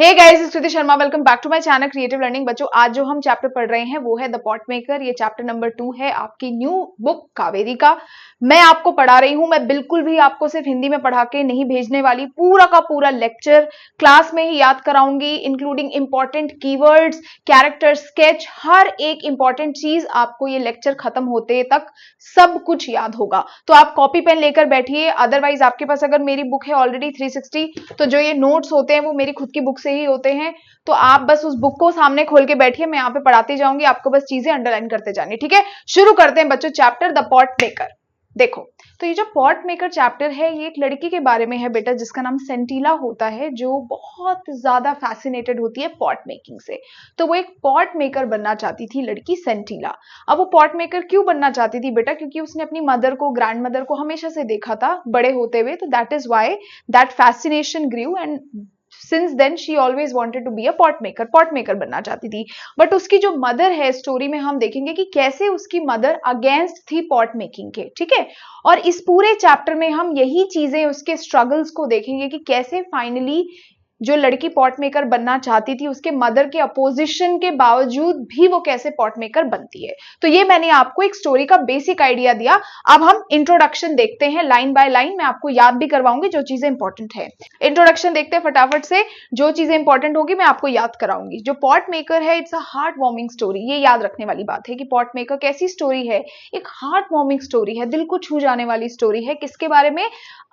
Hey guys, Stuti Sharma, welcome back to my channel creative learning. बच्चों, आज जो हम चैप्टर पढ़ रहे हैं वो है द पॉट मेकर। ये चैप्टर नंबर 2 है आपकी न्यू बुक कावेरी का। मैं आपको पढ़ा रही हूं। मैं बिल्कुल भी आपको सिर्फ हिंदी में पढ़ा के नहीं भेजने वाली। पूरा का पूरा लेक्चर क्लास में ही याद कराऊंगी, including important keywords, character sketch, हर एक इंपॉर्टेंट चीज आपको ये लेक्चर खत्म होते तक सब कुछ याद होगा। तो आप कॉपी पेन लेकर बैठिए। अदरवाइज आपके पास अगर मेरी बुक है ऑलरेडी 360, तो जो ये नोट्स होते हैं वो मेरी खुद की बुक से ही होते हैं। तो आप बस उस बुक को सामने खोल के बैठिए, मैं यहाँ पे पढ़ाती जाऊंगी, आपको बस चीजें अंडरलाइन करते जानी। ठीक है, शुरू करते हैं बच्चों चैप्टर द पॉट मेकर। देखो, तो ये जो पॉट मेकर चैप्टर है ये एक लड़की के बारे में है बेटा, जिसका नाम सेंटिला होता है, जो बहुत ज्यादा फैसिनेटेड होती है पॉट मेकिंग से। तो वो एक पॉट मेकर बनना चाहती थी लड़की सेंटिला। अब वो पॉट मेकर क्यों बनना चाहती थी बेटा? क्योंकि उसने अपनी मदर को, ग्रैंड मदर को हमेशा से देखा था बड़े होते हुए। तो that is why that fascination grew, and since then she always wanted to be a pot maker बनना चाहती थी। बट उसकी जो मदर है, स्टोरी में हम देखेंगे कि कैसे उसकी मदर अगेंस्ट थी पॉट मेकिंग के। ठीक है, और इस पूरे चैप्टर में हम यही चीजें, उसके स्ट्रगल्स को देखेंगे कि कैसे फाइनली जो लड़की पॉट मेकर बनना चाहती थी, उसके मदर के अपोजिशन के बावजूद भी वो कैसे पॉट मेकर बनती है। तो ये मैंने आपको एक स्टोरी का बेसिक आइडिया दिया। अब हम इंट्रोडक्शन देखते हैं लाइन बाय लाइन। मैं आपको याद भी करवाऊंगी जो चीजें इंपॉर्टेंट है। इंट्रोडक्शन देखते हैं फटाफट से। जो चीजें इंपॉर्टेंट होगी मैं आपको याद कराऊंगी। जो पॉट मेकर है, it's a heart warming story. ये याद रखने वाली बात है कि पॉट मेकर कैसी स्टोरी है। एक हार्ट वार्मिंग स्टोरी है, दिल को छू जाने वाली स्टोरी है। किसके बारे में?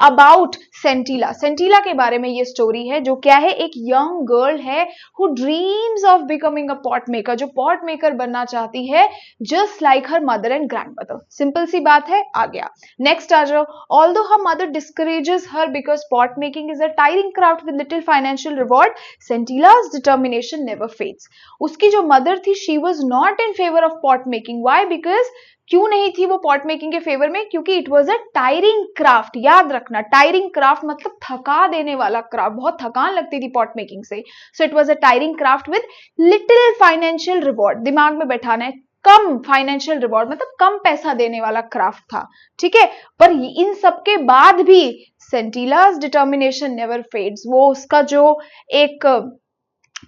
अबाउट सेंटिला। सेंटिला के बारे में ये स्टोरी है, जो क्या है, एक यंग गर्ल है who dreams of becoming a pot maker, जो पॉट मेकर बनना चाहती है, just like her mother and grandmother. Simple सी बात है। आ गया नेक्स्ट आ जाओ। Although her mother discourages her because pot making is a tiring craft with little financial reward, Sentila's determination never fades. उसकी जो मदर थी, she was not in favour of pot making. Why? Because क्यों नहीं थी वो pot making के favour में? क्योंकि it was a tiring craft. याद रखना, टायरिंग क्राफ्ट मतलब थका देने वाला क्राफ्ट। बहुत थकान लगती थी पॉट मेकिंग से। So it was a tiring craft with little financial reward. दिमाग में बैठाना है, कम फाइनेंशियल रिवॉर्ड मतलब कम पैसा देने वाला क्राफ्ट था। ठीक है, पर इन सब के बाद भी सेंटिला's डिटर्मिनेशन नेवर फेड्स। वो उसका जो एक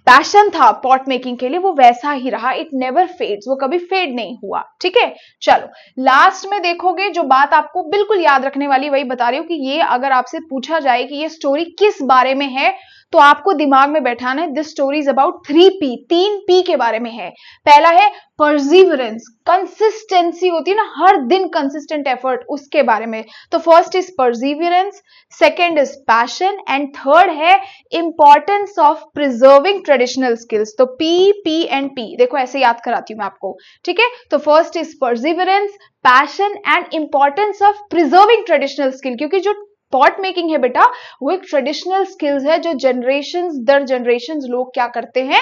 पैशन था पॉट मेकिंग के लिए, वो वैसा ही रहा। इट नेवर फेड्स, वो कभी फेड नहीं हुआ। ठीक है, चलो लास्ट में देखोगे जो बात आपको बिल्कुल याद रखने वाली, वही बता रही हूं कि ये अगर आपसे पूछा जाए कि ये स्टोरी किस बारे में है, तो आपको दिमाग में बैठाना है this story is about 3P। 3P के बारे में है। पहला है परसिवरेंस, कंसिस्टेंसी होती है ना, हर दिन कंसिस्टेंट एफर्ट, उसके बारे में। तो first is perseverance, second is passion, and third है importance of preserving traditional skills. तो P एंड P देखो ऐसे याद कराती हूं मैं आपको। ठीक है, तो first is perseverance, passion and importance of preserving traditional skill. क्योंकि जो पॉट मेकिंग है बेटा, वो एक ट्रेडिशनल स्किल्स है जो जनरेशंस दर जनरेशंस लोग क्या करते हैं,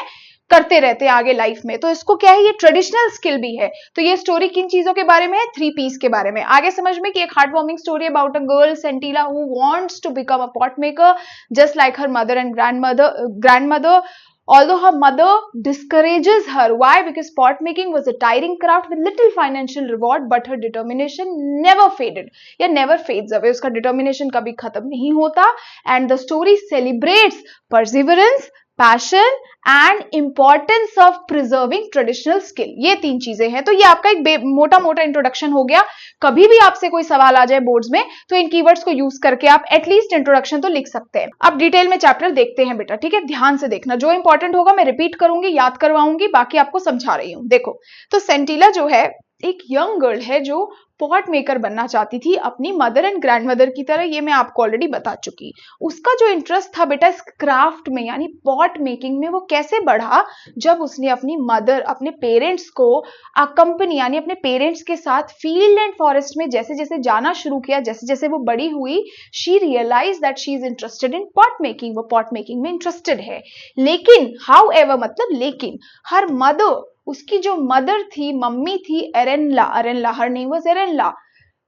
करते रहते हैं आगे लाइफ में। तो इसको क्या है, ये ट्रेडिशनल स्किल भी है। तो ये स्टोरी किन चीजों के बारे में है? 3Ps के बारे में। आगे समझ में कि एक heart warming story about a girl Sentila who wants to become a pot maker just like her mother and grandmother. Although her mother discourages her. Why? Because pot making was a tiring craft with little financial reward, but her determination never faded. या never fades away. उसका determination कभी खत्म नहीं होता. And the story celebrates perseverance, passion and importance of preserving traditional skill. ये 3 चीजें हैं। तो ये आपका एक मोटा मोटा इंट्रोडक्शन हो गया। कभी भी आपसे कोई सवाल आ जाए बोर्ड्स में, तो इन कीवर्ड्स को यूज करके आप एटलीस्ट इंट्रोडक्शन तो लिख सकते हैं। अब डिटेल में चैप्टर देखते हैं बेटा। ठीक है, ध्यान से देखना, जो इंपॉर्टेंट होगा मैं रिपीट करूंगी, याद करवाऊंगी, बाकी आपको समझा रही हूं। देखो, तो सेंटिला जो है एक यंग गर्ल है जो पॉट मेकर बनना चाहती थी अपनी मदर एंड ग्रैंडमदर की तरह। ये मैं आपको ऑलरेडी बता चुकी। उसका जो इंटरेस्ट था बेटा इस क्राफ्ट में, यानी पॉट मेकिंग में, वो कैसे बढ़ा? जब उसने अपनी मदर, अपने पेरेंट्स को अकंपनी, यानी अपने पेरेंट्स के साथ फील्ड एंड फॉरेस्ट में जैसे जैसे जाना शुरू किया, जैसे जैसे वो बड़ी हुई, she realise that she is interested in pot making. वो पॉट मेकिंग में इंटरेस्टेड है। लेकिन हाउ एवर मतलब लेकिन, हर मदर, उसकी जो मदर थी, मम्मी थी, एरेनला, हर नेम वाज एरेनला,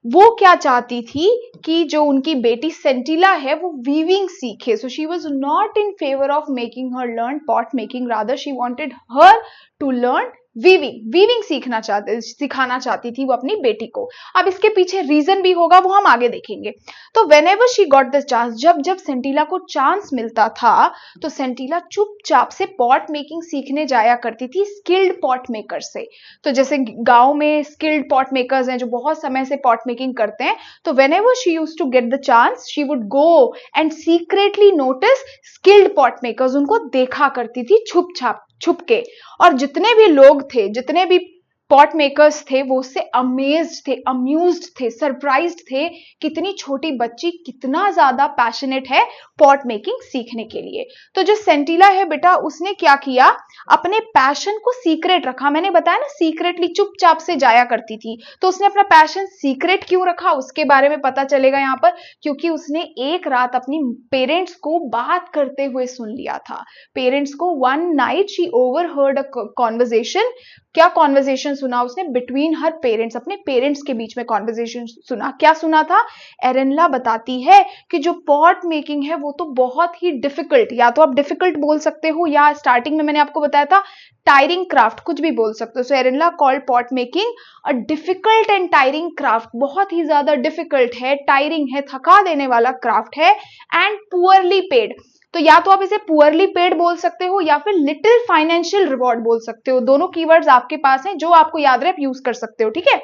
वो क्या चाहती थी कि जो उनकी बेटी सेंटिला है वो वीविंग सीखे। So she was not in favour of making her learn pot making, rather she wanted her to learn weaving सिखाना चाहती थी वो अपनी बेटी को। अब इसके पीछे रीजन भी होगा, वो हम आगे देखेंगे। तो whenever she got the chance, जब सेंटिला को चांस मिलता था तो सेंटिला चुपचाप से पॉट मेकिंग सीखने जाया करती थी स्किल्ड पॉट मेकर से। तो जैसे गांव में स्किल्ड पॉट मेकर्स हैं जो बहुत समय से पॉट मेकिंग करते हैं, तो whenever she used to get the chance she would go and secretly notice skilled pot makers, उनको देखा करती थी छुप के। और जितने भी लोग थे, जितने भी पॉट मेकर्स थे, वो उससे अमेज्ड थे, अम्यूज्ड थे, सरप्राइज्ड थे, कितनी छोटी बच्ची कितना ज्यादा पैशनेट है पॉट मेकिंग सीखने के लिए। तो जो सेंटिला है बेटा, उसने क्या किया, अपने पैशन को सीक्रेट रखा। मैंने बताया ना, सीक्रेटली चुपचाप से जाया करती थी। तो उसने अपना पैशन सीक्रेट क्यों रखा, उसके बारे में पता चलेगा यहाँ पर, क्योंकि उसने एक रात अपनी पेरेंट्स को बात करते हुए सुन लिया था। पेरेंट्स को one night she overheard a conversation. क्या कॉन्वर्सेशन सुना उसने, बिटवीन हर पेरेंट्स, अपने पेरेंट्स के बीच में कॉन्वर्सेशन सुना। क्या सुना था, एरेनला बताती है कि जो पॉट मेकिंग है वो तो बहुत ही डिफिकल्ट, या तो आप डिफिकल्ट बोल सकते हो या स्टार्टिंग में मैंने आपको बताया था टायरिंग क्राफ्ट, कुछ भी बोल सकते हो। So Arenla called pot making a difficult and tiring craft, बहुत ही ज्यादा डिफिकल्ट है, टायरिंग है, थका देने वाला क्राफ्ट है, एंड पुअरली पेड। तो या तो आप इसे पुअरली पेड बोल सकते हो या फिर लिटिल फाइनेंशियल रिवॉर्ड बोल सकते हो। दोनों कीवर्ड्स आपके पास हैं, जो आपको याद रहे आप यूज कर सकते हो, ठीक है।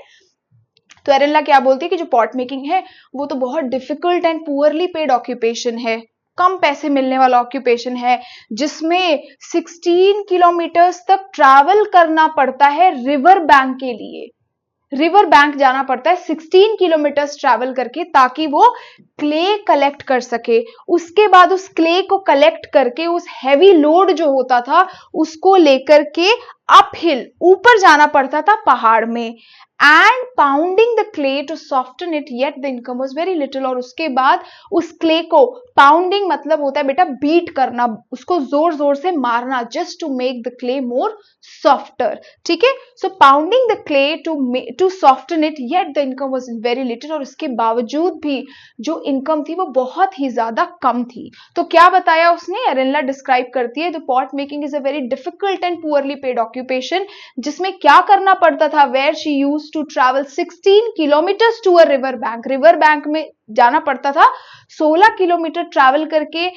तो एरेनला क्या बोलती है कि जो पॉट मेकिंग है वो तो बहुत difficult and poorly paid occupation है, कम पैसे मिलने वाला ऑक्यूपेशन है, जिसमें 16 किलोमीटर्स तक ट्रैवल करना पड़ता है रिवर बैंक के लिए। रिवर बैंक जाना पड़ता है 16 किलोमीटर्स ट्रैवल करके, ताकि वो क्ले कलेक्ट कर सके। उसके बाद उस क्ले को कलेक्ट करके उस हैवी लोड जो होता था उसको लेकर के अपहिल, ऊपर जाना पड़ता था पहाड़ में, and pounding the clay to soften it, yet the income was very little. और उसके बाद उस क्ले को, पाउंडिंग मतलब होता है बेटा बीट करना, उसको जोर जोर से मारना, just to make the clay more softer, ठीक है। So pounding the clay to soften it, yet the income was very little. और उसके बावजूद भी जो इनकम थी वो बहुत ही ज्यादा कम थी। तो क्या बताया उसने, एरेनला डिस्क्राइब करती है, the pot making is a very difficult and poorly paid occupation, जिसमें क्या करना पड़ता था, where she used to travel 16 kilometres to a river bank, river bank में जाना पड़ता था 16 किलोमीटर ट्रैवल करके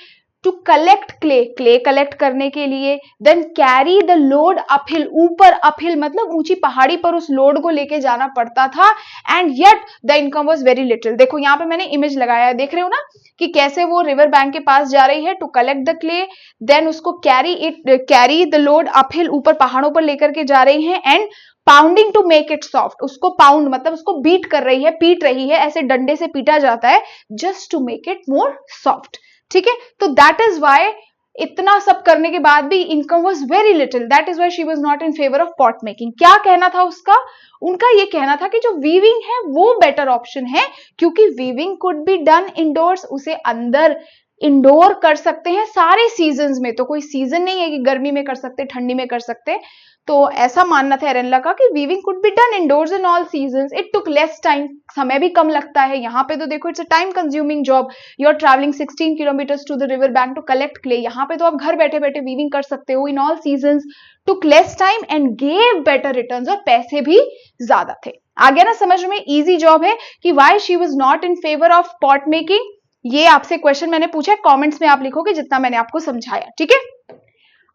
to collect clay, clay collect करने के लिए, then carry the load uphill, ऊपर, अपहिल मतलब ऊंची पहाड़ी पर उस लोड को लेके जाना पड़ता था, and yet the income was very little. देखो यहाँ पे मैंने इमेज लगाया, देख रहे हो ना कि कैसे वो रिवर बैंक के पास जा रही है to collect the clay, then उसको कैरी द लोड अपहिल, ऊपर पहाड़ों पर लेकर के जा रही है, and pounding to make it soft, उसको पाउंड मतलब उसको बीट कर रही है, पीट रही है, ऐसे डंडे से पीटा जाता है just to make it more soft, ठीक है। तो दैट इज वाई इतना सब करने के बाद भी income was very little, that is why she was not in favour of pot making. क्या कहना था उसका, उनका ये कहना था कि जो वीविंग है वो बेटर ऑप्शन है, क्योंकि weaving could be done indoors, उसे अंदर इंडोर कर सकते हैं सारे सीजन्स में। तो कोई सीजन नहीं है कि गर्मी में कर सकते, ठंडी में कर सकते। तो ऐसा मानना था एरेनला का कि weaving could be done indoors in all seasons, it took less time, समय भी कम लगता है। यहाँ पे तो देखो it's a time consuming job, you are travelling 16 kilometres to the river bank to collect clay. यहाँ पे तो आप घर बैठे बैठे वीविंग कर सकते हो इन all seasons, took less time and gave better returns, और पैसे भी ज्यादा थे। आ गया ना समझ में, इजी जॉब है कि why she was not in favour of pot making. ये आपसे क्वेश्चन मैंने पूछा है, कमेंट्स में आप लिखोगे जितना मैंने आपको समझाया, ठीक है।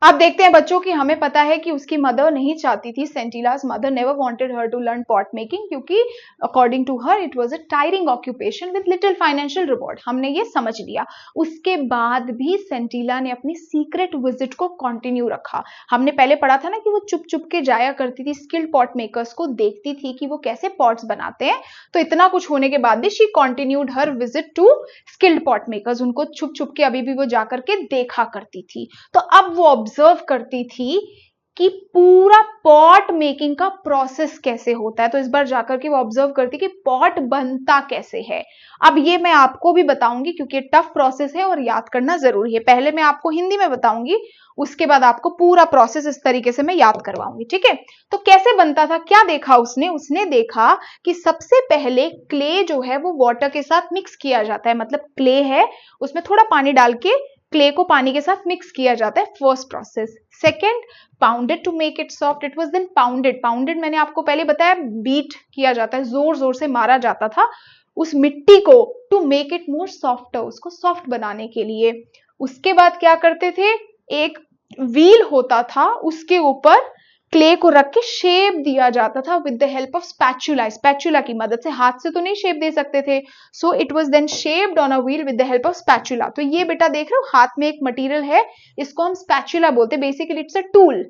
अब देखते हैं बच्चों की, हमें पता है कि उसकी मदर नहीं चाहती थी, Sentila's mother never wanted her to learn pot making, क्योंकि according to her it was a tiring occupation with little financial reward. हमने ये समझ लिया। उसके बाद भी सेंटिला ने अपनी सीक्रेट विजिट को कंटिन्यू रखा। हमने पहले पढ़ा था ना कि वो चुप चुप के जाया करती थी, स्किल्ड पॉट मेकर्स को देखती थी कि वो कैसे पॉट्स बनाते हैं। तो इतना कुछ होने के बाद भी she continued her visit to skilled pot makers, उनको छुप छुप के अभी भी वो जाकर के देखा करती थी। तो अब वो ऑब्जर्व करती थी कि पूरा पॉट मेकिंग का प्रोसेस कैसे होता है। तो इस बार जाकर के वो ऑब्जर्व करती कि पॉट बनता कैसे है। अब ये मैं आपको भी बताऊंगी क्योंकि टफ प्रोसेस है और याद करना जरूरी है। पहले मैं आपको हिंदी में बताऊंगी, उसके बाद आपको पूरा प्रोसेस इस तरीके से मैं याद करवाऊंगी, ठीक है। तो कैसे बनता था, क्या देखा उसने देखा कि सबसे पहले क्ले जो है वो वाटर के साथ मिक्स किया जाता है, मतलब क्ले है उसमें थोड़ा पानी डाल के क्ले को पानी के साथ मिक्स किया जाता है, first process. Second, pounded to make it soft, it was then pounded. Pounded मैंने आपको पहले बताया, बीट किया जाता है, जोर जोर से मारा जाता था उस मिट्टी को, to make it more soft, उसको सॉफ्ट बनाने के लिए। उसके बाद क्या करते थे, एक व्हील होता था, उसके ऊपर क्ले को रख के शेप दिया जाता था with the help of spatula, spatula की मदद से, हाथ से तो नहीं शेप दे सकते थे। So it was then shaped on a wheel with the help of spatula. तो ये बेटा देख रहे हो, हाथ में एक मटेरियल है, इसको हम स्पैचुला बोलते हैं, बेसिकली इट्स अ टूल।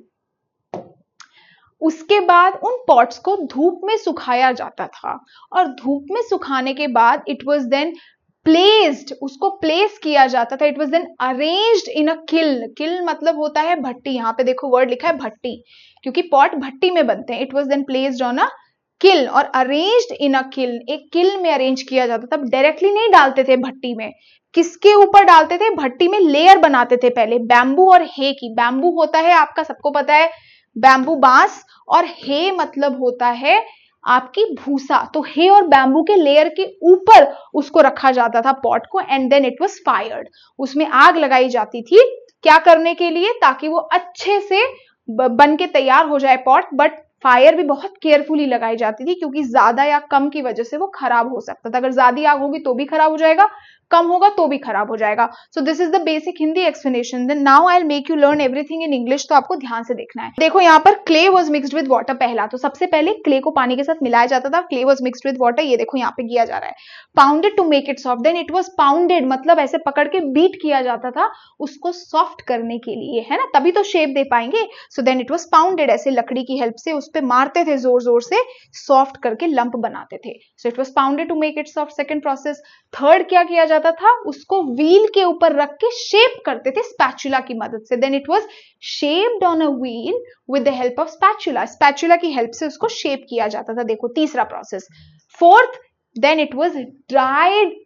उसके बाद उन पॉट्स को धूप में सुखाया जाता था, और धूप में सुखाने के बाद इट वाज देन प्लेस्ड, उसको प्लेस किया जाता था, it was then arranged in a kiln. Kiln मतलब होता है भट्टी, यहाँ पे देखो वर्ड लिखा है भट्टी, क्योंकि पॉट भट्टी में बनते हैं। It was then placed on a kiln और अरेंज्ड इन अ किल्न, एक किल्न में अरेंज किया जाता था। डायरेक्टली नहीं डालते थे भट्टी में, किसके ऊपर डालते थे, भट्टी में लेयर बनाते थे पहले, बैम्बू और हे की। बैम्बू होता है आपका सबको पता है, बैम्बू बांस, और हे मतलब होता है आपकी भूसा। तो हे और बैम्बू के लेयर के ऊपर उसको रखा जाता था पॉट को, and then it was fired. उसमें आग लगाई जाती थी, क्या करने के लिए, ताकि वो अच्छे से बन के तैयार हो जाए पॉट। बट फायर भी बहुत केयरफुली लगाई जाती थी, क्योंकि ज्यादा या कम की वजह से वो खराब हो सकता था। अगर ज्यादा आग होगी तो भी खराब हो जाएगा, कम होगा तो भी खराब हो जाएगा। So this is the basic Hindi explanation. Then now I will make you learn everything in English, तो आपको ध्यान से देखना है। देखो यहाँ पर clay was mixed with water, पहला तो सबसे पहले क्ले को पानी के साथ मिलाया जाता था, clay was mixed with water, ये देखो यहाँ पे किया जा रहा है। Pounded to make it soft, then it was pounded, मतलब ऐसे पकड़ के बीट किया जाता था उसको सॉफ्ट करने के लिए, है ना, तभी तो शेप दे पाएंगे। So then it was pounded, ऐसे लकड़ी की हेल्प से उस पे मारते थे जोर जोर से, सॉफ्ट करके लंप बनाते थे। So it was pounded to make it soft, second process. Third क्या किया जाता था, उसको व्हील के ऊपर रख के शेप करते थे स्पैचुला की मदद से। Then it was shaped on a wheel with the help of spatula, spatula की हेल्प से उसको शेप किया जाता था। देखो तीसरा process. Fourth, then it was dried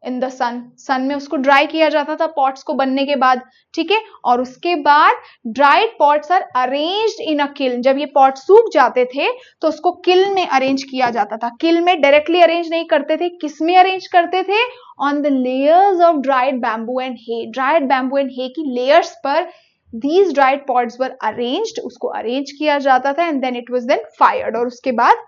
in the sun, sun में उसको ड्राई किया जाता था पॉट्स को बनने के बाद, ठीक है। और उसके बाद dried pots are arranged in a kiln, जब ये पॉट सूख जाते थे तो उसको किल्न में अरेंज किया जाता था। किल्न में डायरेक्टली अरेंज नहीं करते थे, किस में अरेंज करते थे, on the layers of dried bamboo and hay, dried bamboo and hay की लेयर्स पर these dried pods were arranged, उसको अरेंज किया जाता था, and then it was then fired, और उसके बाद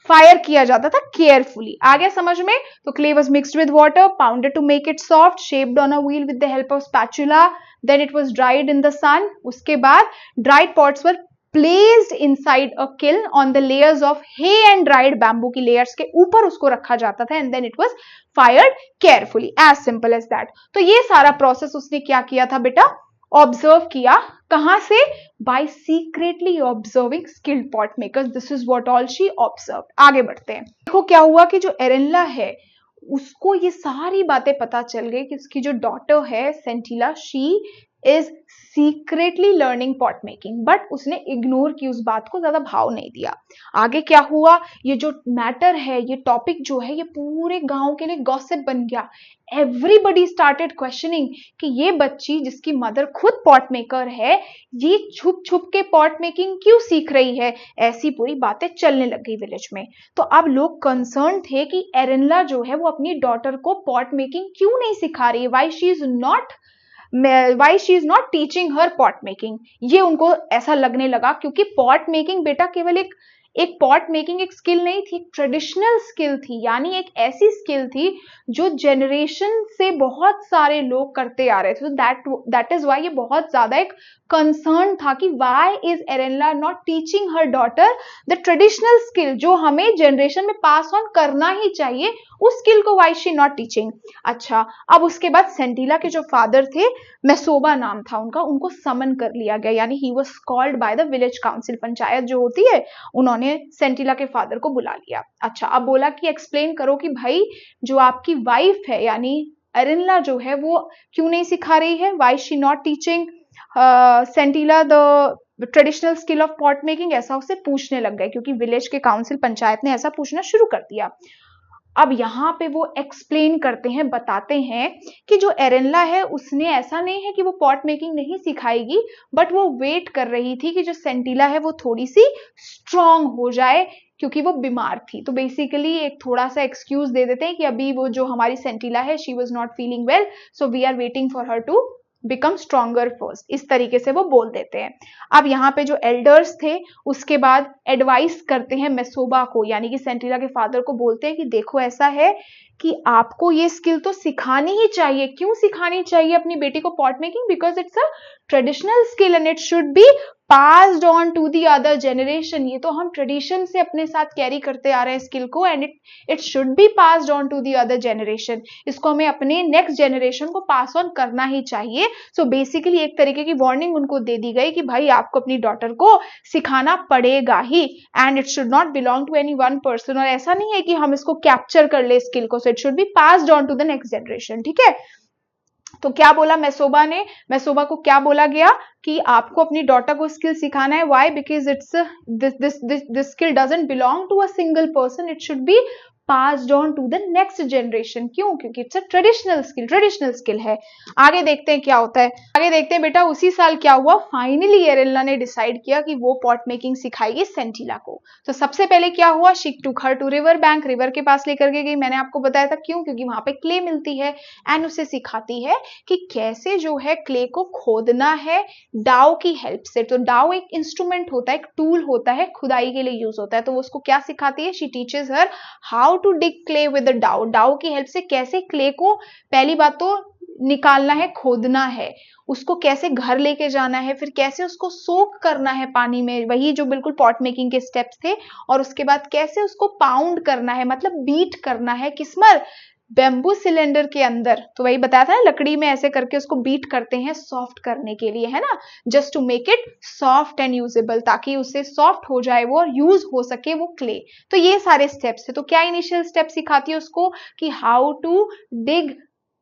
फायर किया जाता था केयरफुली। आ गया समझ में? तो clay was mixed with water, pounded to make it soft, shaped on a wheel with the help of spatula, then it was dried in the sun. उसके बाद dried pots were placed inside a kiln on the layers of hay and dried bamboo की layers के ऊपर उसको रखा जाता था, and then it was fired carefully, as simple as that. तो ये सारा प्रोसेस उसने क्या किया था बेटा, ऑब्जर्व किया। कहां से? By secretly observing skilled pot makers, this is what all she observed. आगे बढ़ते हैं। देखो क्या हुआ कि जो एरेनला है उसको ये सारी बातें पता चल गई कि उसकी जो डॉटर है Sentila, she is secretly learning pot making, but उसने इग्नोर की उस बात को, ज्यादा भाव नहीं दिया। आगे क्या हुआ, ये जो मैटर है, ये टॉपिक जो है, ये पूरे गांव के लिए गॉसिप बन गया। एवरीबडी स्टार्टेड क्वेश्चनिंग कि ये बच्ची जिसकी मदर खुद पॉट मेकर है, ये छुप छुप के पॉट मेकिंग क्यों सीख रही है, ऐसी पूरी बातें चलने लग गई विलेज में। तो अब लोग कंसर्न थे कि एरेनला जो है वो अपनी डॉटर को पॉट मेकिंग क्यों नहीं सिखा रही है, why she is not teaching her pot making. ये उनको ऐसा लगने लगा, क्योंकि पॉट मेकिंग बेटा केवल एक पॉट मेकिंग एक स्किल नहीं थी, ट्रेडिशनल स्किल थी, यानी एक ऐसी स्किल थी जो जनरेशन से बहुत सारे लोग करते आ रहे थे। दैट इज वाई ये बहुत ज्यादा एक कंसर्न था कि why is Arenla not teaching her daughter the traditional skill, जो हमें जनरेशन में पास ऑन करना ही चाहिए, उस स्किल को वाई शी नॉट टीचिंग। अच्छा, अब उसके बाद सेंटिला के जो फादर थे, मैसोबा नाम था उनका, उनको समन कर लिया गया, यानी he was called by the village council, panchayat जो होती है, उन्होंने सेंटिला के फादर को बुला लिया। अच्छा, अब बोला कि एक्सप्लेन करो कि भाई जो आपकी वाइफ है यानी एरेनला जो है वो क्यों नहीं सिखा रही है, why she not teaching Sentila the traditional skill of pot making, ऐसा उसे पूछने लग गए, क्योंकि विलेज के काउंसिल पंचायत ने ऐसा पूछना शुरू कर दिया। अब यहाँ पे वो एक्सप्लेन करते हैं, बताते हैं कि जो एरेनला है उसने ऐसा नहीं है कि वो पॉट मेकिंग नहीं सिखाएगी, बट वो वेट कर रही थी कि जो सेंटिला है वो थोड़ी सी स्ट्रांग हो जाए, क्योंकि वो बीमार थी। तो बेसिकली एक थोड़ा सा एक्सक्यूज दे देते हैं कि अभी वो जो हमारी सेंटिला है, she was not feeling well, so we are waiting for her to become stronger first, इस तरीके से वो बोल देते हैं। अब यहाँ पे जो एल्डर्स थे उसके बाद एडवाइस करते हैं मेसोबा को, यानी कि सेंटिला के फादर को बोलते हैं कि देखो ऐसा है कि आपको ये स्किल तो सिखानी ही चाहिए। क्यों सिखानी चाहिए अपनी बेटी को pot making? Because it's a traditional skill and it should be passed on to the other generation. ये तो हम ट्रेडिशन से अपने साथ कैरी करते आ रहे हैं स्किल को, and it should be passed on to the other generation. इसको हमें अपने नेक्स्ट जनरेशन को पास ऑन करना ही चाहिए। सो बेसिकली एक तरीके की वार्निंग उनको दे दी गई कि भाई आपको अपनी डॉटर को सिखाना पड़ेगा ही, and it should not belong to any one person. और ऐसा नहीं है कि हम इसको कैप्चर कर ले स्किल को, so it should be passed on to the next generation. ठीक है, तो क्या बोला मेसोबा ने? मेसोबा को क्या बोला गया कि आपको अपनी डॉटर को स्किल सिखाना है। Why? Because it's this skill doesn't belong to a single person, it should be passed on to the next generation। क्यों? क्योंकि इट्स अ ट्रेडिशनल स्किल है। आगे देखते हैं क्या होता है। आगे देखते हैं बेटा उसी साल क्या हुआ। फाइनली एरेल्ला ने डिसाइड किया कि वो पॉट मेकिंग सिखाएगी सेंटिला को। तो सबसे पहले क्या हुआ, she took her to river bank, river के पास लेकर के गई। मैंने आपको बताया था क्यों, क्योंकि वहां पे क्ले मिलती है, एंड उसे सिखाती है कि कैसे जो है क्ले को खोदना है डाउ की हेल्प से। तो डाउ एक इंस्ट्रूमेंट होता है, एक टूल होता है, खुदाई के लिए यूज होता है। तो वो उसको क्या सिखाती है? She teaches her how to dig clay with the dao. Dao की हेल्प से कैसे क्ले को पहली बात तो निकालना है, खोदना है, उसको कैसे घर लेके जाना है, फिर कैसे उसको सोक करना है पानी में, वही जो बिल्कुल पॉट मेकिंग के स्टेप्स थे। और उसके बाद कैसे उसको पाउंड करना है, मतलब बीट करना है, किसमर? बेम्बू सिलेंडर के अंदर। तो वही बताया था ना, लकड़ी में ऐसे करके उसको बीट करते हैं सॉफ्ट करने के लिए, है ना, just to make it soft and usable, ताकि उसे सॉफ्ट हो जाए वो और यूज हो सके वो क्ले। तो ये सारे स्टेप्स है। तो क्या इनिशियल स्टेप सिखाती है उसको कि how to dig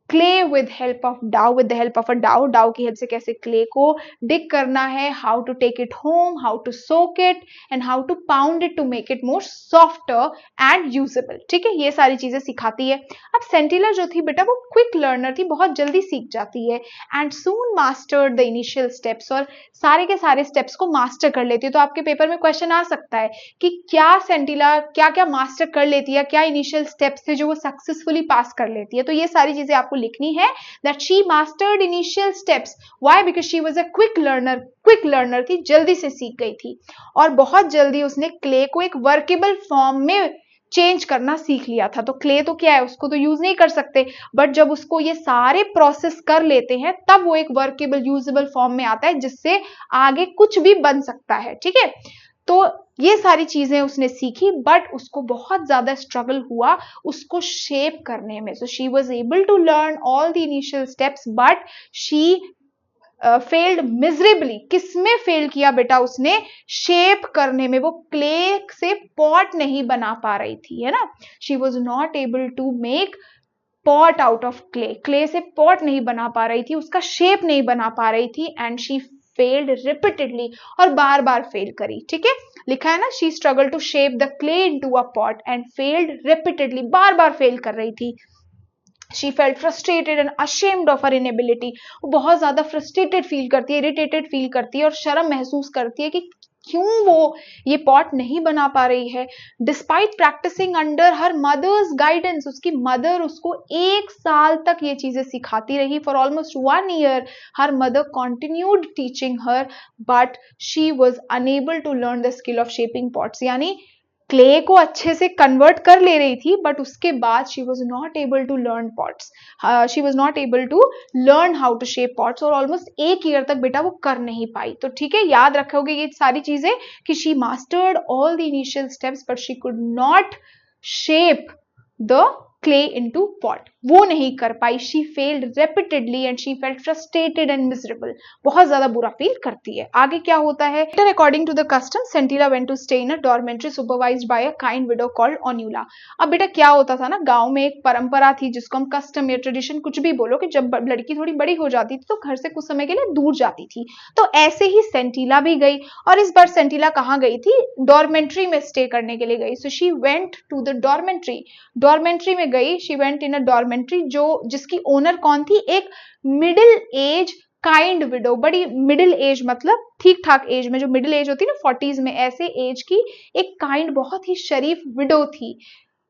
clay with help of dao, with the help of a dao, dao की हेल्प से कैसे क्ले को डिग करना है, how to take it home, how to soak it, and how to pound it to make it more softer and usable. ठीक है, ये सारी चीजें सिखाती है। अब सेंटिला जो थी बेटा वो क्विक लर्नर थी, बहुत जल्दी सीख जाती है, and soon mastered the initial steps, और सारे के सारे स्टेप्स को मास्टर कर लेती है। तो आपके पेपर में क्वेश्चन आ सकता है कि क्या सेंटिला क्या क्या मास्टर कर लेती है, क्या इनिशियल स्टेप्स थे जो वो सक्सेसफुली पास कर लेती है। तो ये सारी चीजें आपको लिखनी है, that she mastered initial steps. Why? Because she was a quick learner थी, जल्दी से सीख गई थी, और बहुत जल्दी उसने क्ले को एक वर्केबल फॉर्म में चेंज करना सीख लिया था। तो क्ले तो क्या है, उसको तो यूज नहीं कर सकते, बट जब उसको ये सारे प्रोसेस कर लेते हैं तब वो एक वर्केबल यूजेबल फॉर्म में आता है, जिससे आगे कुछ भी बन सकता है। ठीक है, तो ये सारी चीजें उसने सीखी, बट उसको बहुत ज्यादा स्ट्रगल हुआ उसको शेप करने में। So she was able to learn all the initial steps, but she failed miserably. किसमें फेल किया बेटा उसने? शेप करने में। वो क्ले से पॉट नहीं बना पा रही थी, है ना, she was not able to make pot out of clay. Clay से पॉट नहीं बना पा रही थी, उसका शेप नहीं बना पा रही थी, एंड शी फेल्ड रिपीटेडली, और बार बार फेल करी। ठीक है, लिखा है ना, she struggle to shape the clay into a pot and failed repeatedly, बार बार फेल कर रही थी। She felt frustrated and ashamed of her inability। वो बहुत ज्यादा फ्रस्ट्रेटेड फील करती है, इरिटेटेड फील करती है, और शर्म महसूस करती है कि क्यों वो ये पॉट नहीं बना पा रही है। Despite practicing under her mother's guidance, उसकी मदर उसको 1 साल तक ये चीजें सिखाती रही। For almost 1 year her mother continued teaching her, but she was unable to learn the skill of shaping pots. यानी क्ले को अच्छे से कन्वर्ट कर ले रही थी, बट उसके बाद she was not able to learn pots, she was not able to learn how to shape pots, और ऑलमोस्ट 1 year तक बेटा वो कर नहीं पाई। तो ठीक है, याद रखोगे ये सारी चीजें कि she mastered all the initial steps, but she could not shape the clay into pot, वो नहीं कर पाई। She failed repeatedly and she felt frustrated and miserable, बहुत ज्यादा बुरा फील करती है। आगे क्या होता है? According to the custom Sentila went to stay in a dormitory supervised by a kind widow called Onula. अब बेटा क्या होता था ना, गांव में एक परंपरा थी जिसको हम कस्टम या ट्रेडिशन कुछ भी बोलो, कि जब लड़की थोड़ी बड़ी हो जाती थी तो घर से कुछ समय के लिए दूर जाती थी। तो ऐसे ही सेंटिला भी गई, और इस बार सेंटिला कहाँ गई थी? डॉर्मेंट्री में स्टे करने के लिए गई। So she went to the dormitory में गई। शी वेंट इन अ डॉर्मेंट्री, जो जिसकी ओनर कौन थी? एक मिडिल एज काइंड विडो, बड़ी मिडिल एज मतलब ठीक ठाक एज में, जो मिडिल एज होती है ना 40s में, ऐसे एज की एक काइंड बहुत ही शरीफ विडो थी।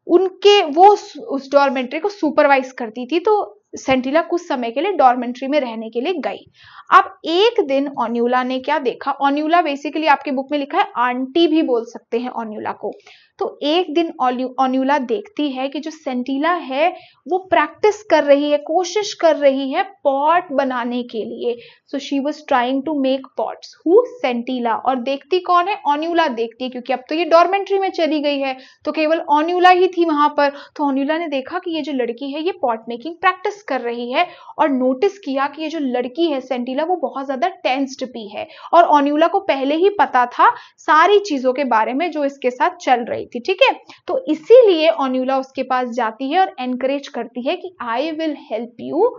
उनके वो उस डॉर्मेंट्री को सुपरवाइज करती थी। तो सेंटिला कुछ समय के लिए डॉर्मेंट्री में रहने के लिए गई। अब एक दिन ओन्यूला ने क्या देखा, ओन्यूला बेसिकली आपके बुक में लिखा है आंटी भी बोल सकते हैं ओन्यूला को। तो एक दिन ओन्यूला देखती है कि जो सेंटिला है वो प्रैक्टिस कर रही है, कोशिश कर रही है पॉट बनाने के लिए। So she was trying to make pots. Who? Sentila. और देखती कौन है? ओन्यूला देखती है, क्योंकि अब तो ये डॉर्मेंट्री में चली गई है तो केवल ओन्यूला ही थी वहां पर। तो ओन्यूला ने देखा कि ये जो लड़की है ये पॉट मेकिंग प्रैक्टिस कर रही है, और नोटिस किया कि ये जो लड़की है सेंटिला वो बहुत ज्यादा टेंस्ड भी है, और ओन्यूला को पहले ही पता था सारी चीजों के बारे में जो इसके साथ चल रही थी। ठीक है, तो इसीलिए ओन्यूला उसके पास जाती है और एनकरेज करती है कि I will help you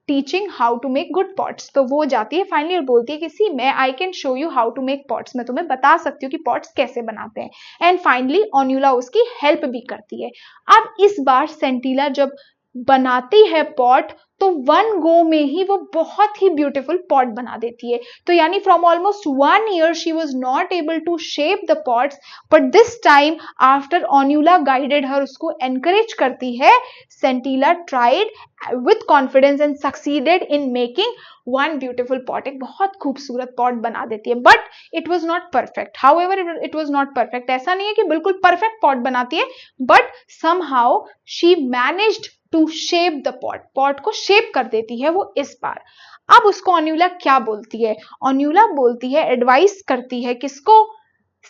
teaching how to make good pots. तो वो जाती है फाइनली और बोलती है कि सी मैं I can show you how to make pots, मैं तुम्हें बता सकती हूँ कि पॉट्स कैसे बनाते हैं। एंड फाइनली ओन्यूला उसकी हेल्प भी करती है। अब इस बार सेंटिला जब बनाती है पॉट तो वन गो में ही वो बहुत ही ब्यूटीफुल पॉट बना देती है। तो यानी from almost 1 year she was not able to shape the pots, but this time after Onula guided her, उसको एनकरेज करती है, Sentila tried with confidence and succeeded in making one beautiful pot. एक बहुत खूबसूरत पॉट बना देती है, but it was not perfect. However it was not perfect, ऐसा नहीं है कि बिल्कुल परफेक्ट पॉट बनाती है, but somehow she managed to shape the pot, pot को शेप कर देती है वो इस बार। अब उसको ओन्यूला क्या बोलती है? ओन्यूला बोलती है, एडवाइस करती है किसको?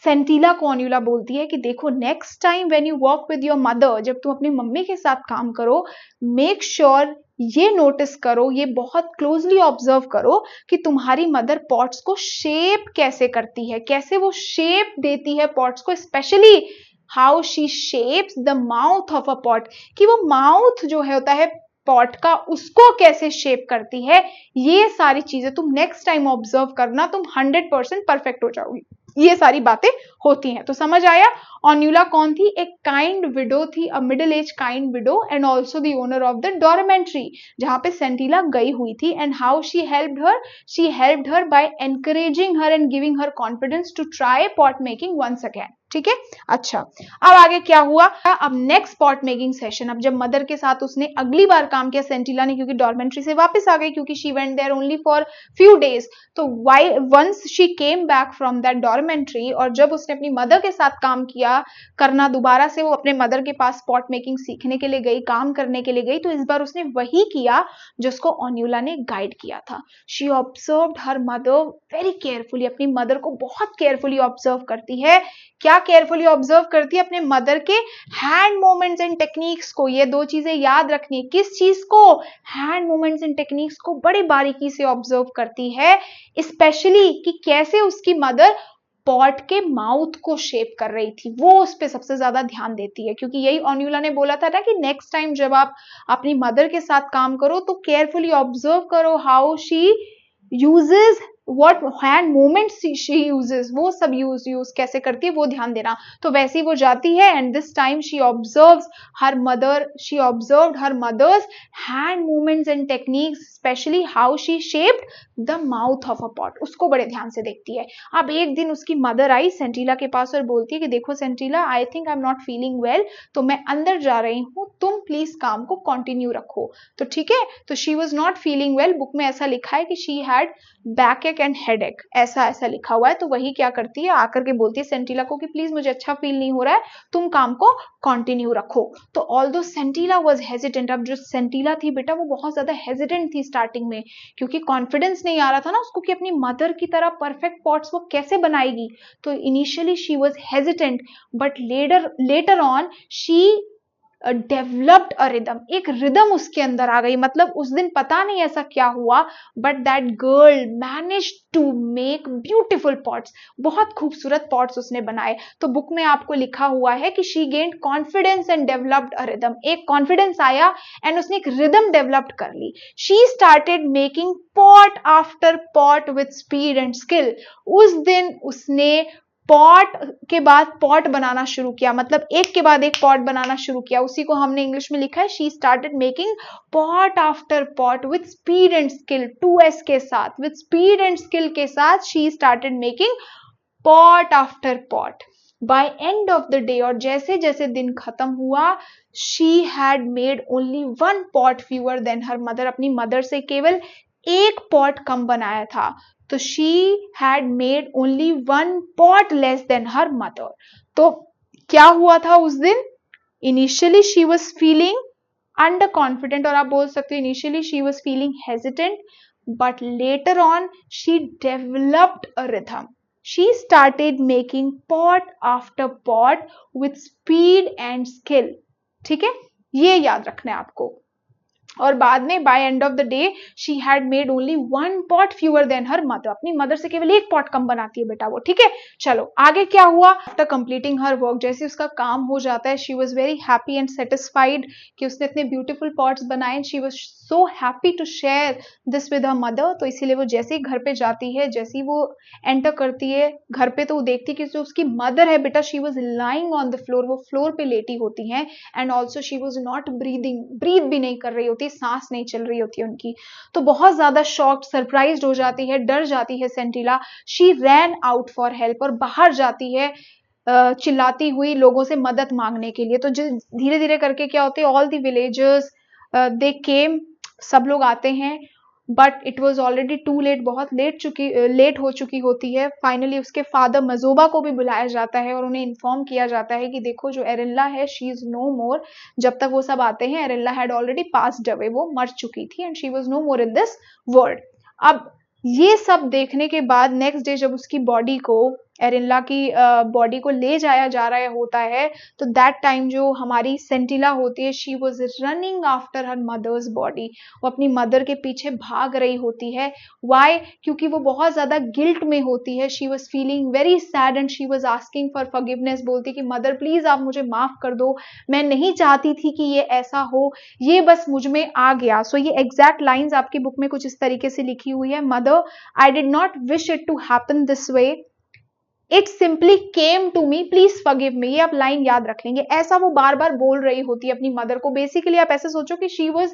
सेंटिला को ओन्यूला बोलती है कि देखो next time when you work with your mother, जब तुम अपनी मम्मी के साथ काम करो, मेक श्योर ये नोटिस करो, ये बहुत क्लोजली ऑब्जर्व करो कि तुम्हारी मदर पॉट्स को शेप कैसे करती है, कैसे वो शेप देती है पॉट्स को, specially how she shapes the mouth of a pot, कि वो माउथ जो है होता है पॉट का उसको कैसे शेप करती है। ये सारी चीजें तुम नेक्स्ट टाइम ऑब्जर्व करना, तुम 100% परफेक्ट हो जाओगी। ये सारी बातें होती हैं। तो समझ आया ओन्यूला कौन थी? एक काइंड विडो थी, a middle age kind widow and also the owner of the dormitory जहां पे सेंटिला गई हुई थी। And how she helped her by encouraging her and giving her confidence to try pot making once again. ठीक है, अच्छा अब आगे क्या हुआ? अब नेक्स्ट पॉट मेकिंग सेशन, अब जब मदर के साथ उसने अगली बार काम किया सेंटिला ने, क्योंकि डॉर्मेंट्री से वापस आ गई, क्योंकि she went there only for few days. तो once she came back from that dormitory, और जब उसने अपनी मदर के साथ काम किया करना, दोबारा से वो अपने मदर के पास पॉट मेकिंग सीखने के लिए गई, काम करने के लिए गई, तो इस बार उसने वही किया जिसको ओन्यूला ने गाइड किया था। She observed her mother very carefully, अपनी मदर को बहुत केयरफुली ऑब्जर्व करती है। क्या केयरफुली ऑब्जर्व करती है? अपने मदर के हैंड मूवमेंट्स एंड टेक्निक्स को। ये दो चीजें याद रखनी है। किस चीज को? हैंड मूवमेंट्स एंड टेक्निक्स को बड़ी बारीकी से ऑब्जर्व करती है, स्पेशली कि कैसे उसकी मदर पॉट के माउथ को शेप कर रही थी, वो उस पर सबसे ज्यादा ध्यान देती है, क्योंकि यही ओन्यूला ने बोला था ना कि नेक्स्ट टाइम जब आप अपनी मदर के साथ काम करो तो केयरफुली ऑब्जर्व करो how she uses what hand movements she uses, वो सब यूज कैसे करती है वो ध्यान देना। तो वैसे ही वो जाती है and this time she observed her mother's hand movements and techniques, especially how she shaped the mouth of a pot, उसको बड़े ध्यान से देखती है। अब एक दिन उसकी मदर आई सेंटिला के पास और बोलती है कि देखो Sentila, I think I am not feeling well, तो मैं अंदर जा रही हूँ, तुम प्लीज काम को कंटिन्यू रखो। तो ठीक है, तो she was not feeling well, book में ऐसा लिखा है कि she had back and headache, ऐसा लिखा हुआ है। तो वही क्या करती है, आकर के बोलती है सेंटिला को कि प्लीज मुझे अच्छा फील नहीं हो रहा है, तुम काम को कंटिन्यू रखो। तो ऑल्दो सेंटिला वाज हेजिटेंट, अब जो सेंटिला थी बेटा वो बहुत ज्यादा हेजिटेंट थी स्टार्टिंग में, क्योंकि कॉन्फिडेंस नहीं आ रहा था ना उसको कि अपनी मदर की तरह परफेक्ट पॉट्स वो कैसे बनाएगी। तो initially she was hesitant, but later on she developed a rhythm, एक रिदम उसके अंदर आ गई। मतलब उस दिन पता नहीं ऐसा क्या हुआ, but that girl manage to make beautiful pots, बहुत खूबसूरत पॉट्स उसने बनाए। तो बुक में आपको लिखा हुआ है कि she gained confidence and developed a rhythm, एक कॉन्फिडेंस आया एंड उसने एक रिदम डेवलप्ड कर ली। She started making pot after pot with speed and skill, उस दिन उसने पॉट के बाद पॉट बनाना शुरू किया, मतलब एक के बाद एक पॉट बनाना शुरू किया। उसी को हमने इंग्लिश में लिखा है she started making pot after pot with speed and skill, 2S के साथ, विथ स्पीड एंड स्किल के साथ she started making pot after pot. By end of the day, और जैसे जैसे दिन खत्म हुआ, she had made only 1 pot fewer than her mother, अपनी मदर से केवल 1 पॉट कम बनाया था। तो she had made only 1 pot less than her mother. तो क्या हुआ था उस दिन? Initially she was feeling under confident, और आप बोल सकते हो initially she was feeling hesitant, but later on she developed a rhythm. She started making pot after pot with speed and skill. ठीक है, ये याद रखना है आपको। और बाद में by end of the day she had made only 1 pot fewer than her mother, अपनी मदर से केवल 1 पॉट कम बनाती है बेटा वो। ठीक है, चलो आगे क्या हुआ? आफ्टर कंप्लीटिंग हर वर्क, जैसे उसका काम हो जाता है, she was very happy and satisfied कि उसने इतने ब्यूटीफुल पॉट्स बनाए। She was so happy to share this with her mother. तो इसीलिए वो जैसे ही घर पे जाती है, जैसे ही वो एंटर करती है घर पे, तो वो देखती है कि जो उसकी मदर है बेटा, she was lying on the floor, वो फ्लोर पे लेटी होती हैं, and also she was not breathing, breath भी नहीं कर रही होती, सांस नहीं चल रही होती है उनकी। तो बहुत ज्यादा शॉक्ड, सरप्राइज्ड हो जाती है, डर जाती है Sentila. She ran out for help, और बाहर जाती है चिल्लाती हुई लोगों से मदद मांगने के लिए। तो धीरे धीरे करके क्या होते हैं, all the villagers they came, सब लोग आते हैं, but it was already too late, बहुत लेट हो चुकी होती है। फाइनली उसके फादर मजोबा को भी बुलाया जाता है और उन्हें इन्फॉर्म किया जाता है कि देखो जो एरिल्ला है, शी इज नो मोर। जब तक वो सब आते हैं, Arilla had already passed away, वो मर चुकी थी, and she was no more in this world. अब ये सब देखने के बाद नेक्स्ट डे जब उसकी बॉडी को, एरिल्ला की बॉडी को ले जाया जा रहा होता है, तो दैट टाइम जो हमारी सेंटिला होती है, she was running after her mother's body, वो अपनी मदर के पीछे भाग रही होती है। वाई? क्योंकि वो बहुत ज्यादा गिल्ट में होती है। She was feeling very sad and she was asking for forgiveness, बोलती कि मदर प्लीज आप मुझे माफ कर दो, मैं नहीं चाहती थी कि ये ऐसा हो, ये बस मुझ में आ गया। सो ये एग्जैक्ट लाइन्स आपकी बुक में कुछ इस तरीके से लिखी हुई है, mother I did not wish it to happen this way, it simply came to me, please forgive me. ये आप लाइन याद रख लेंगे। ऐसा वो बार बार बोल रही होती है अपनी मदर को। बेसिकली आप ऐसे सोचो कि शी वॉज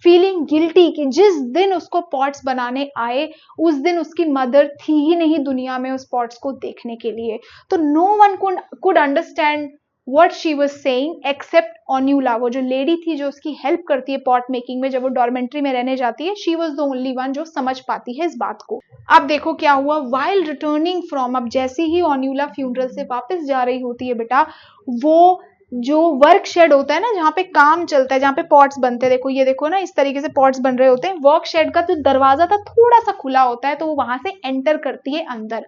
फीलिंग गिल्टी कि जिस दिन उसको पॉट्स बनाने आए, उस दिन उसकी मदर थी ही नहीं दुनिया में उस पॉट्स को देखने के लिए। तो no one could understand what she was saying except Onula, वो जो लेडी थी जो उसकी हेल्प करती है पॉट मेकिंग में, जब वो डॉर्मेंट्री में रहने जाती है, she was the only one जो समझ पाती है इस बात को। अब देखो क्या हुआ, while returning from, अब जैसे ही ओन्यूला फ्यूनरल से वापस जा रही होती है बेटा, वो जो वर्क शेड होता है ना, जहाँ पे काम चलता है, जहाँ पे पॉट्स बनते हैं, देखो ये देखो ना, इस तरीके से पॉट्स बन रहे होते हैं, वर्क शेड का जो दरवाजा था थोड़ा सा खुला होता है, तो वो वहां से एंटर करती है अंदर।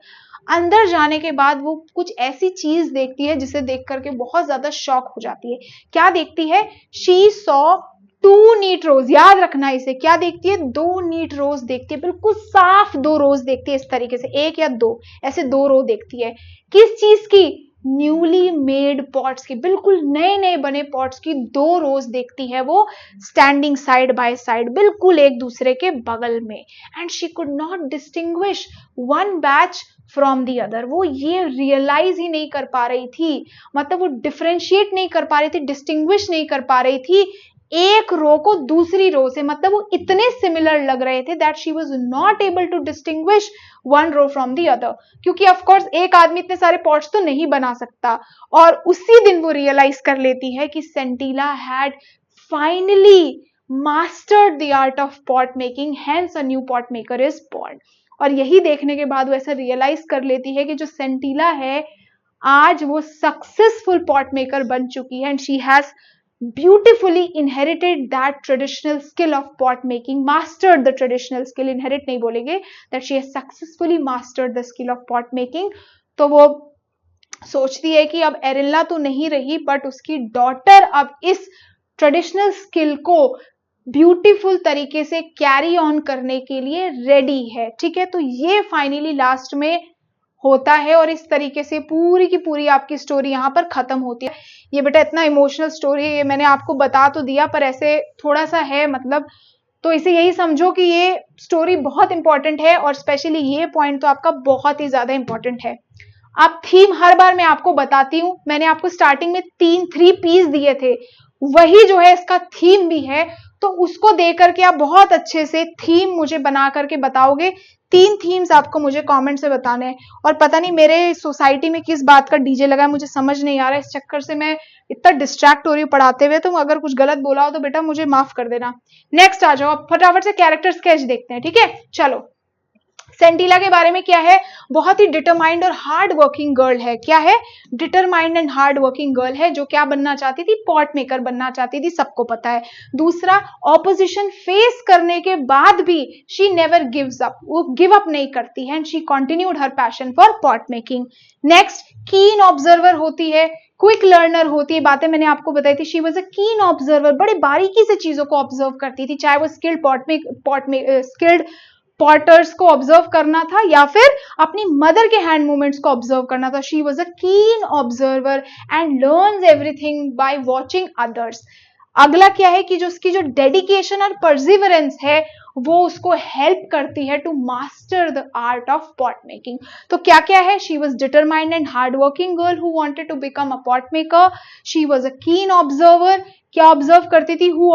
अंदर जाने के बाद वो कुछ ऐसी चीज देखती है जिसे देख करके बहुत ज्यादा शॉक हो जाती है। क्या देखती है? शी सॉ 2 नीट रोज, याद रखना इसे, क्या देखती है? 2 नीट रोज देखती है, बिल्कुल साफ 2 रोज देखती है, इस तरीके से 1 या 2 ऐसे 2 रो देखती है। किस चीज की? न्यूली मेड पॉट्स की, बिल्कुल नए नए बने पॉट्स की 2 रोज देखती है वो, स्टैंडिंग साइड बाय साइड, बिल्कुल एक दूसरे के बगल में। And she could not distinguish one batch from the other, वो ये रियलाइज ही नहीं कर पा रही थी, मतलब वो डिफरेंशिएट नहीं कर पा रही थी, डिस्टिंग्विश नहीं कर पा रही थी एक रो को दूसरी रो से, मतलब वो इतने सिमिलर लग रहे थे that she was not able to distinguish one row from the other. क्योंकि ऑफ कोर्स एक आदमी इतने सारे पॉट्स तो नहीं बना सकता। और उसी दिन वो रियलाइज कर लेती है कि Sentila had finally mastered the art of pot making, hence a new pot maker is born. और यही देखने के बाद वो ऐसा रियलाइज कर लेती है कि जो सेंटिला है आज वो सक्सेसफुल पॉट मेकर बन चुकी है, and she has beautifully inherited that traditional skill of pot making, mastered the traditional skill, inherit नहीं बोलेंगे, that she has successfully mastered the skill of pot making। तो वो सोचती है कि अब एरिल्ला तो नहीं रही, बट उसकी डॉटर अब इस ट्रेडिशनल स्किल को ब्यूटीफुल तरीके से कैरी ऑन करने के लिए रेडी है। ठीक है, तो ये फाइनली लास्ट में होता है, और इस तरीके से पूरी की पूरी आपकी स्टोरी यहाँ पर खत्म होती है। ये बेटा इतना इमोशनल स्टोरी है, ये मैंने आपको बता तो दिया, पर ऐसे थोड़ा सा है मतलब, तो इसे यही समझो कि ये स्टोरी बहुत इंपॉर्टेंट है, और स्पेशली ये पॉइंट तो आपका बहुत ही ज्यादा इंपॉर्टेंट है। अब थीम हर बार मैं आपको बताती हूँ, मैंने आपको स्टार्टिंग में 3 पीस दिए थे, वही जो है इसका थीम भी है। तो उसको दे करके आप बहुत अच्छे से थीम मुझे बना करके बताओगे। 3 थीम्स आपको मुझे कमेंट से बताने हैं। और पता नहीं मेरे सोसाइटी में किस बात का डीजे लगा है, मुझे समझ नहीं आ रहा है, इस चक्कर से मैं इतना डिस्ट्रैक्ट हो रही हूँ पढ़ाते हुए। तो अगर कुछ गलत बोला हो तो बेटा मुझे माफ कर देना। नेक्स्ट आ जाओ, फटाफट से कैरेक्टर स्केच देखते हैं, ठीक है। चलो, सेंटिला के बारे में क्या है, बहुत ही डिटरमाइंड और हार्ड वर्किंग गर्ल है। क्या है, determined and hard working girl है, जो क्या बनना चाहती थी, पॉट मेकर बनना चाहती थी, सबको पता है। दूसरा, ऑपोजिशन फेस करने के बाद भी शी नेवर गिव्स अप, वो गिव अप नहीं करती है, and she continued her passion for pot making. Next, कीन ऑब्जर्वर होती है, क्विक लर्नर होती है, बातें मैंने आपको बताई थी। She was a keen observer, बड़े बारीकी से चीजों को ऑब्जर्व करती थी, चाहे वो स्किल्ड पॉटर्स को ऑब्जर्व करना था या फिर अपनी मदर के हैंड मूवमेंट्स को ऑब्जर्व करना था। She was a keen observer and learns everything by watching others. अगला क्या है कि जो उसकी जो डेडिकेशन और परसिवरेंस है वो उसको हेल्प करती है to master the art of pot making. तो क्या क्या है, she was determined and hard working girl who wanted to become a pot maker. She was a keen observer, क्या ऑब्जर्व करती थी, who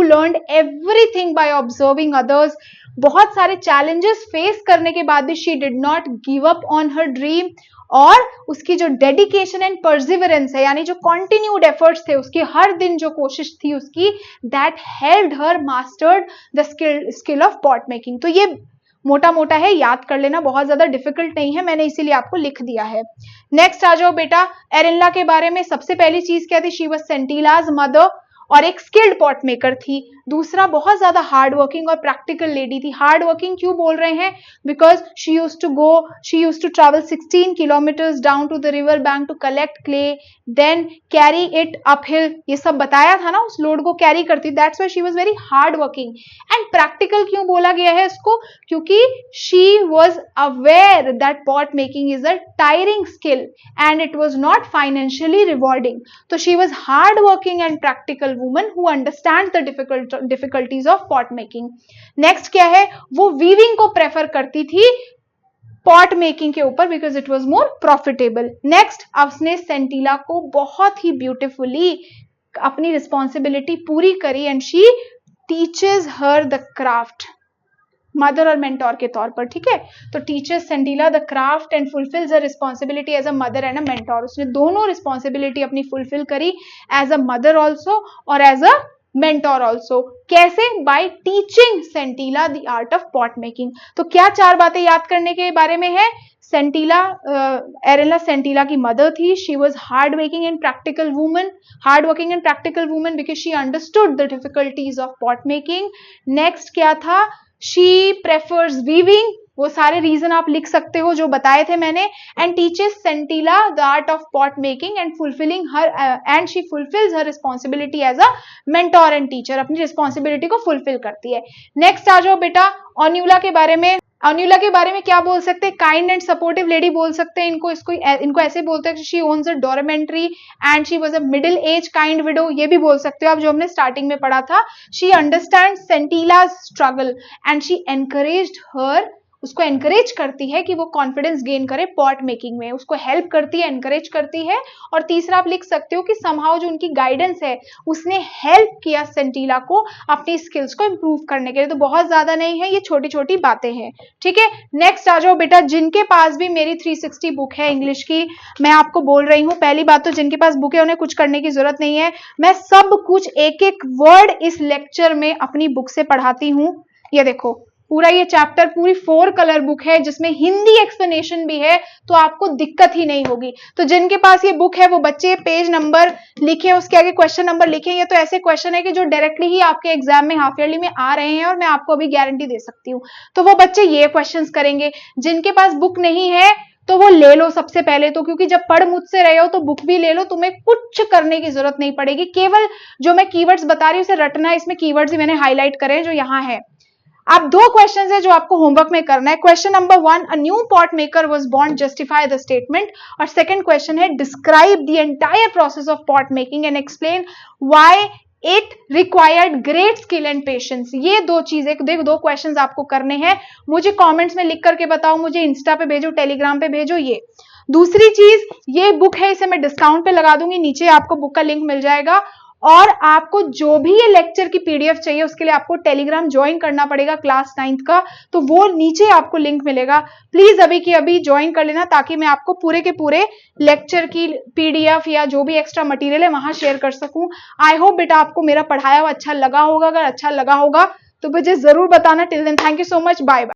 learned everything by observing others. बहुत सारे challenges face करने के बाद भी she did not give up on her dream. और उसकी जो डेडिकेशन एंड परसिवरेंस है, यानी जो कंटिन्यूड एफर्ट्स थे, उसकी हर दिन जो कोशिश थी उसकी, that helped her mastered the skill of pot making. तो ये मोटा मोटा है, याद कर लेना, बहुत ज्यादा डिफिकल्ट नहीं है, मैंने इसीलिए आपको लिख दिया है। नेक्स्ट आ जाओ बेटा, एरिनला के बारे में सबसे पहली चीज क्या थी, शी वाज सेंटिलाज मदर और एक स्किल्ड पॉट मेकर थी। दूसरा, बहुत ज्यादा हार्ड वर्किंग और प्रैक्टिकल लेडी थी। हार्ड वर्किंग क्यों बोल रहे हैं, because she use to travel 16 kilometers down to the river bank to collect clay, then carry it uphill. ये सब बताया था ना, उस लोड को कैरी करती, that's why she was very hard working. And practical क्यों बोला गया है इसको, क्योंकि she was aware that pot making is a tiring skill and it was not financially rewarding. तो she was hard working and practical woman who understands the difficulties of pot making. Next क्या है, वो weaving को prefer करती थी pot making के ऊपर, because it was more profitable. Next, उसने सेंटिला को बहुत ही ब्यूटिफुली अपनी रिस्पॉन्सिबिलिटी पूरी करी and she teaches her the craft, mother और मेंटोर के तौर पर, ठीक है। तो teachers Sentila the craft and fulfils her responsibility as a mother and a mentor. उसने दोनों रिस्पॉन्सिबिलिटी अपनी फुलफिल करी, एज अ मदर ऑल्सो और एज अ मेंटोर ऑल्सो। कैसे, by teaching Sentila the art of pot making. तो क्या 4 बातें याद करने के बारे में है, सेंटिला, एरिनला सेंटिला की मदर थी, she was hard working and practical woman because she understood the difficulties of pot making. Next क्या था, शी प्रेफर्स वीविंग, वो सारे रीजन आप लिख सकते हो जो बताए थे मैंने। And teaches Sentila the art of pot making and she fulfils her responsibility as a mentor and teacher, अपनी रिस्पॉन्सिबिलिटी को फुलफिल करती है। नेक्स्ट आ जाओ बेटा, ओन्यूला के बारे में। ओन्यूला के बारे में क्या बोल सकते हैं, काइंड एंड सपोर्टिव लेडी बोल सकते हैं इनको ऐसे बोलते हैं, she owns a डॉर्मेंट्री and she was a middle age kind window, ये भी बोल सकते हो आप, जो हमने स्टार्टिंग में पढ़ा था। She understand Sentila's struggle and she encouraged her, उसको एनकरेज करती है कि वो कॉन्फिडेंस गेन करे पॉट मेकिंग में, उसको हेल्प करती है, एनकरेज करती है। और तीसरा आप लिख सकते हो कि समहाउ जो उनकी गाइडेंस है उसने हेल्प किया सेंटिला को अपनी स्किल्स को इंप्रूव करने के लिए। तो बहुत ज्यादा नहीं है, ये छोटी छोटी बातें हैं, ठीक है। नेक्स्ट आ जाओ बेटा, जिनके पास भी मेरी 360 बुक है इंग्लिश की, मैं आपको बोल रही हूँ, पहली बात तो जिनके पास बुक है उन्हें कुछ करने की जरूरत नहीं है, मैं सब कुछ एक एक वर्ड इस लेक्चर में अपनी बुक से पढ़ाती हूँ। ये देखो, पूरा ये चैप्टर पूरी 4 कलर बुक है जिसमें हिंदी एक्सप्लेनेशन भी है, तो आपको दिक्कत ही नहीं होगी। तो जिनके पास ये बुक है वो बच्चे पेज नंबर लिखे, उसके आगे क्वेश्चन नंबर लिखे। ये तो ऐसे क्वेश्चन है कि जो डायरेक्टली ही आपके एग्जाम में हाफ ईयरली में आ रहे हैं और मैं आपको अभी गारंटी दे सकती हूँ। तो वो बच्चे ये क्वेश्चंस करेंगे। जिनके पास बुक नहीं है तो वो ले लो सबसे पहले तो, क्योंकि जब पढ़ मुझसे रहे हो तो बुक भी ले लो, तुम्हें कुछ करने की जरूरत नहीं पड़ेगी, केवल जो मैं कीवर्ड्स बता रही हूँ उसे रटना है। इसमें कीवर्ड्स ही मैंने हाईलाइट करे हैं जो यहाँ है। अब 2 क्वेश्चन है जो आपको होमवर्क में करना है। Question number 1, a new pot maker was born, justify the statement. और सेकंड क्वेश्चन है, describe the entire process of pot making and explain why it required great skill and patience. ये 2 चीजें, देखो 2 क्वेश्चंस आपको करने हैं। मुझे कमेंट्स में लिख करके बताओ, मुझे इंस्टा पे भेजो, टेलीग्राम पे भेजो। ये दूसरी चीज, ये बुक है, इसे मैं डिस्काउंट पे लगा दूंगी, नीचे आपको बुक का लिंक मिल जाएगा। और आपको जो भी ये लेक्चर की पीडीएफ चाहिए उसके लिए आपको टेलीग्राम ज्वाइन करना पड़ेगा क्लास 9th का, तो वो नीचे आपको लिंक मिलेगा, प्लीज अभी की अभी ज्वाइन कर लेना ताकि मैं आपको पूरे के पूरे लेक्चर की पीडीएफ या जो भी एक्स्ट्रा मटेरियल है वहां शेयर कर सकूं। आई होप बेटा आपको मेरा पढ़ाया हुआ अच्छा लगा होगा, अगर अच्छा लगा होगा तो मुझे जरूर बताना। Till then thank you so much, bye bye.